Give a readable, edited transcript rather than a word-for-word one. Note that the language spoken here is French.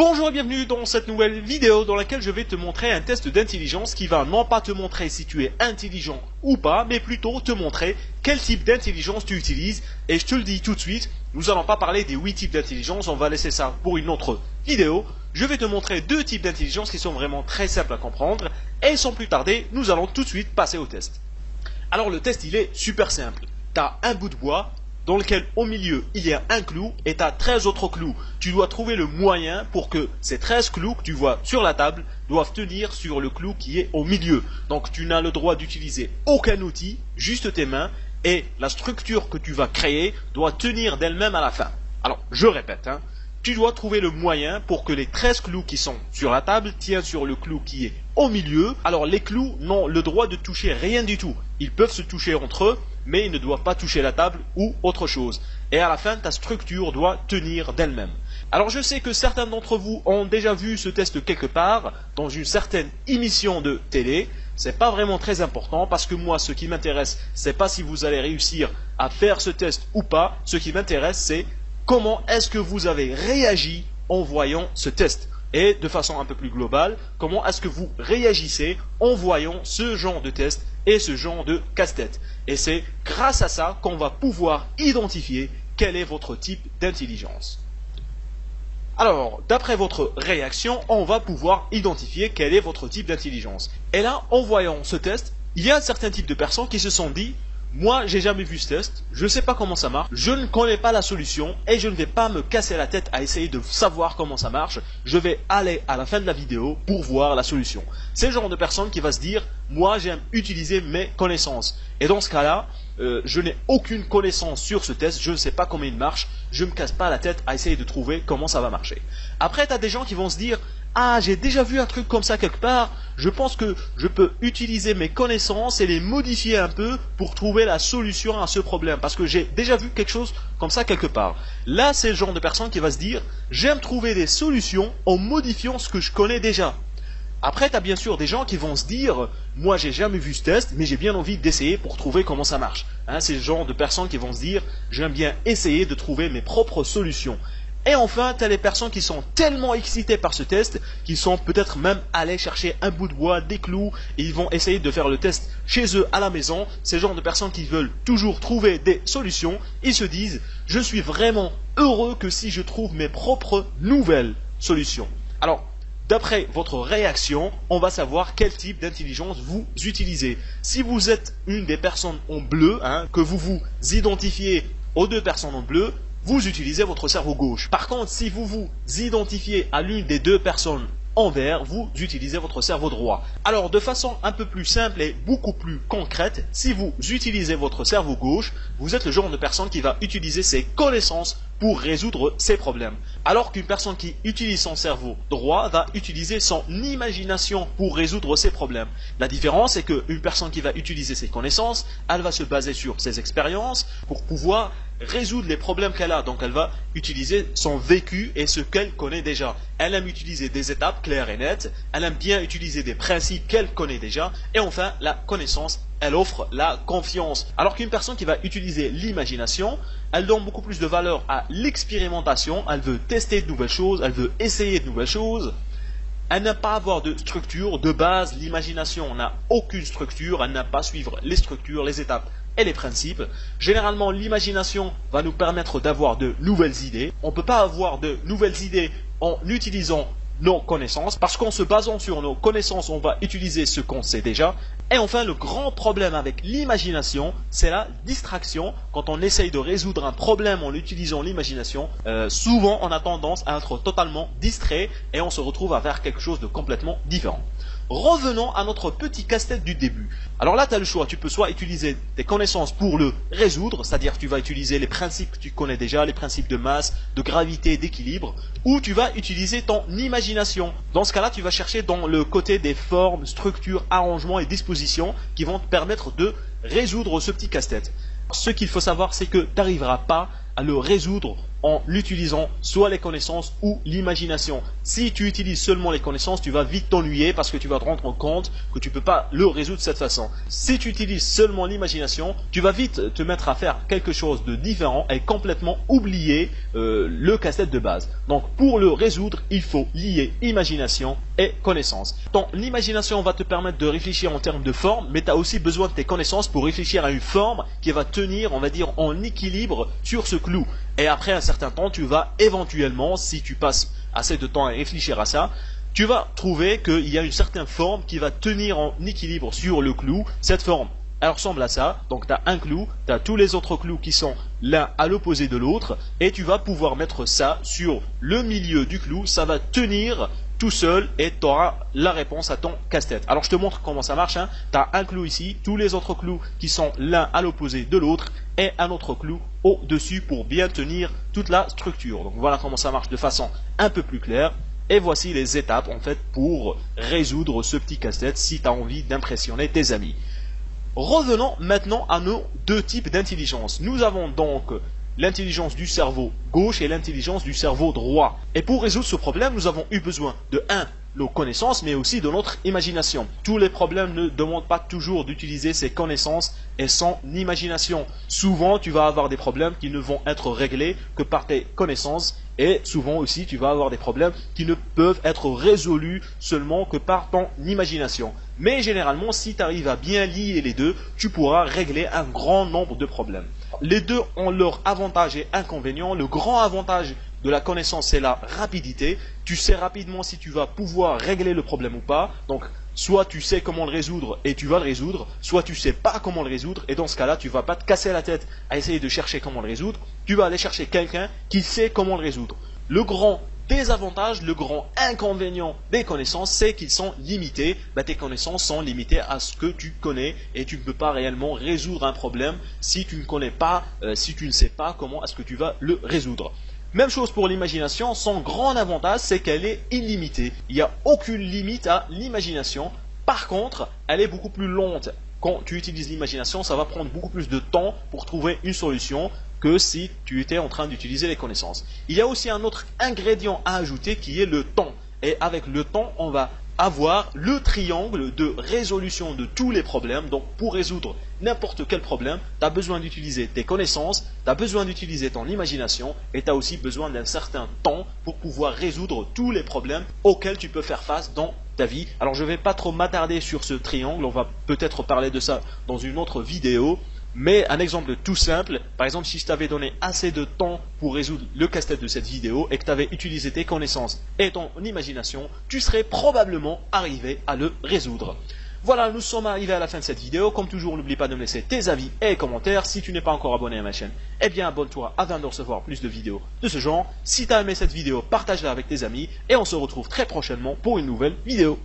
Bonjour et bienvenue dans cette nouvelle vidéo dans laquelle je vais te montrer un test d'intelligence qui va non pas te montrer si tu es intelligent ou pas, mais plutôt te montrer quel type d'intelligence tu utilises. Et je te le dis tout de suite, nous allons pas parler des 8 types d'intelligence, on va laisser ça pour une autre vidéo. Je vais te montrer deux types d'intelligence qui sont vraiment très simples à comprendre. Et sans plus tarder, nous allons tout de suite passer au test. Alors le test il est super simple. Tu as un bout de bois dans lequel au milieu il y a un clou et tu as 13 autres clous. Tu dois trouver le moyen pour que ces 13 clous que tu vois sur la table doivent tenir sur le clou qui est au milieu. Donc tu n'as le droit d'utiliser aucun outil, juste tes mains, et la structure que tu vas créer doit tenir d'elle-même à la fin. Alors je répète, tu dois trouver le moyen pour que les 13 clous qui sont sur la table tiennent sur le clou qui est au milieu. Alors les clous n'ont le droit de toucher rien du tout. Ils peuvent se toucher entre eux, mais ils ne doivent pas toucher la table ou autre chose. Et à la fin, ta structure doit tenir d'elle-même. Alors je sais que certains d'entre vous ont déjà vu ce test quelque part, dans une certaine émission de télé. C'est pas vraiment très important parce que moi, ce qui m'intéresse, c'est pas si vous allez réussir à faire ce test ou pas. Ce qui m'intéresse, c'est comment est-ce que vous avez réagi en voyant ce test. Et de façon un peu plus globale, comment est-ce que vous réagissez en voyant ce genre de test et ce genre de casse-tête. Et c'est grâce à ça qu'on va pouvoir identifier quel est votre type d'intelligence. Alors, d'après votre réaction, on va pouvoir identifier quel est votre type d'intelligence. Et là, en voyant ce test, il y a un certain type de personnes qui se sont dit: moi, j'ai jamais vu ce test, je ne sais pas comment ça marche, je ne connais pas la solution et je ne vais pas me casser la tête à essayer de savoir comment ça marche. Je vais aller à la fin de la vidéo pour voir la solution. C'est le genre de personne qui va se dire: moi, j'aime utiliser mes connaissances. Et dans ce cas-là, je n'ai aucune connaissance sur ce test, je ne sais pas comment il marche, je ne me casse pas la tête à essayer de trouver comment ça va marcher. Après, tu as des gens qui vont se dire: ah, j'ai déjà vu un truc comme ça quelque part, je pense que je peux utiliser mes connaissances et les modifier un peu pour trouver la solution à ce problème, parce que j'ai déjà vu quelque chose comme ça quelque part. Là, c'est le genre de personne qui va se dire: j'aime trouver des solutions en modifiant ce que je connais déjà. Après, tu as bien sûr des gens qui vont se dire: moi, j'ai jamais vu ce test, mais j'ai bien envie d'essayer pour trouver comment ça marche. C'est le genre de personnes qui vont se dire: j'aime bien essayer de trouver mes propres solutions. Et enfin, tu as les personnes qui sont tellement excitées par ce test qu'ils sont peut-être même allés chercher un bout de bois, des clous, et ils vont essayer de faire le test chez eux à la maison. C'est le genre de personnes qui veulent toujours trouver des solutions. Ils se disent: je suis vraiment heureux que si je trouve mes propres nouvelles solutions. Alors, d'après votre réaction, on va savoir quel type d'intelligence vous utilisez. Si vous êtes une des personnes en bleu, que vous vous identifiez aux deux personnes en bleu, vous utilisez votre cerveau gauche. Par contre, si vous vous identifiez à l'une des deux personnes en vert, vous utilisez votre cerveau droit. Alors, de façon un peu plus simple et beaucoup plus concrète, si vous utilisez votre cerveau gauche, vous êtes le genre de personne qui va utiliser ses connaissances pour résoudre ses problèmes. Alors qu'une personne qui utilise son cerveau droit va utiliser son imagination pour résoudre ses problèmes. La différence est qu'une personne qui va utiliser ses connaissances, elle va se baser sur ses expériences pour pouvoir résoudre les problèmes qu'elle a. Donc elle va utiliser son vécu et ce qu'elle connaît déjà. Elle aime utiliser des étapes claires et nettes, elle aime bien utiliser des principes qu'elle connaît déjà, et enfin la connaissance, elle offre la confiance. Alors qu'une personne qui va utiliser l'imagination, elle donne beaucoup plus de valeur à l'expérimentation, elle veut tester de nouvelles choses, elle veut essayer de nouvelles choses. Elle n'aime pas avoir de structure, de base. L'imagination n'a aucune structure, elle n'aime pas suivre les structures, les étapes et les principes. Généralement, l'imagination va nous permettre d'avoir de nouvelles idées. On ne peut pas avoir de nouvelles idées en utilisant nos connaissances, parce qu'en se basant sur nos connaissances, on va utiliser ce qu'on sait déjà. Et enfin, le grand problème avec l'imagination, c'est la distraction. Quand on essaye de résoudre un problème en utilisant l'imagination, souvent on a tendance à être totalement distrait et on se retrouve à faire quelque chose de complètement différent. Revenons à notre petit casse-tête du début. Alors là, tu as le choix. Tu peux soit utiliser tes connaissances pour le résoudre, c'est-à-dire tu vas utiliser les principes que tu connais déjà, les principes de masse, de gravité, d'équilibre, ou tu vas utiliser ton imagination. Dans ce cas-là, tu vas chercher dans le côté des formes, structures, arrangements et dispositions qui vont te permettre de résoudre ce petit casse-tête. Ce qu'il faut savoir, c'est que tu n'arriveras pas à le résoudre en utilisant soit les connaissances ou l'imagination. Si tu utilises seulement les connaissances, tu vas vite t'ennuyer parce que tu vas te rendre compte que tu ne peux pas le résoudre de cette façon. Si tu utilises seulement l'imagination, tu vas vite te mettre à faire quelque chose de différent et complètement oublier le casse-tête de base. Donc pour le résoudre, il faut lier imagination et connaissance. Ton imagination va te permettre de réfléchir en termes de forme, mais tu as aussi besoin de tes connaissances pour réfléchir à une forme qui va tenir, on va dire, en équilibre sur ce clou. Et après un certain temps, tu vas éventuellement, si tu passes assez de temps à réfléchir à ça, tu vas trouver qu'il y a une certaine forme qui va tenir en équilibre sur le clou. Cette forme, elle ressemble à ça. Donc tu as un clou, tu as tous les autres clous qui sont l'un à l'opposé de l'autre, et tu vas pouvoir mettre ça sur le milieu du clou. Ça va tenir tout seul et tu auras la réponse à ton casse-tête. Alors je te montre comment ça marche. Tu as un clou ici, tous les autres clous qui sont l'un à l'opposé de l'autre, et un autre clou au-dessus pour bien tenir toute la structure. Donc voilà comment ça marche de façon un peu plus claire. Et voici les étapes en fait pour résoudre ce petit casse-tête si tu as envie d'impressionner tes amis. Revenons maintenant à nos deux types d'intelligence. Nous avons donc l'intelligence du cerveau gauche et l'intelligence du cerveau droit. Et pour résoudre ce problème, nous avons eu besoin de 1. Nos connaissances, mais aussi de notre imagination. Tous les problèmes ne demandent pas toujours d'utiliser ses connaissances et son imagination. Souvent, tu vas avoir des problèmes qui ne vont être réglés que par tes connaissances, et souvent aussi, tu vas avoir des problèmes qui ne peuvent être résolus seulement que par ton imagination. Mais généralement, si tu arrives à bien lier les deux, tu pourras régler un grand nombre de problèmes. Les deux ont leurs avantages et inconvénients. Le grand avantage de la connaissance, c'est la rapidité. Tu sais rapidement si tu vas pouvoir régler le problème ou pas. Donc, soit tu sais comment le résoudre et tu vas le résoudre, soit tu ne sais pas comment le résoudre, et dans ce cas-là, tu ne vas pas te casser la tête à essayer de chercher comment le résoudre. Tu vas aller chercher quelqu'un qui sait comment le résoudre. Le grand désavantage, le grand inconvénient des connaissances, c'est qu'ils sont limités. Tes connaissances sont limitées à ce que tu connais, et tu ne peux pas réellement résoudre un problème si tu ne connais pas, si tu ne sais pas comment est-ce que tu vas le résoudre. Même chose pour l'imagination, son grand avantage, c'est qu'elle est illimitée. Il n'y a aucune limite à l'imagination. Par contre, elle est beaucoup plus lente. Quand tu utilises l'imagination, ça va prendre beaucoup plus de temps pour trouver une solution que si tu étais en train d'utiliser les connaissances. Il y a aussi un autre ingrédient à ajouter qui est le temps. Et avec le temps, on va avoir le triangle de résolution de tous les problèmes. Donc pour résoudre n'importe quel problème, tu as besoin d'utiliser tes connaissances, tu as besoin d'utiliser ton imagination, et tu as aussi besoin d'un certain temps pour pouvoir résoudre tous les problèmes auxquels tu peux faire face dans ta vie. Alors je ne vais pas trop m'attarder sur ce triangle, on va peut-être parler de ça dans une autre vidéo. Mais un exemple tout simple, par exemple si je t'avais donné assez de temps pour résoudre le casse-tête de cette vidéo et que tu avais utilisé tes connaissances et ton imagination, tu serais probablement arrivé à le résoudre. Voilà, nous sommes arrivés à la fin de cette vidéo. Comme toujours, n'oublie pas de me laisser tes avis et commentaires. Si tu n'es pas encore abonné à ma chaîne, eh bien abonne-toi afin de recevoir plus de vidéos de ce genre. Si tu as aimé cette vidéo, partage-la avec tes amis et on se retrouve très prochainement pour une nouvelle vidéo.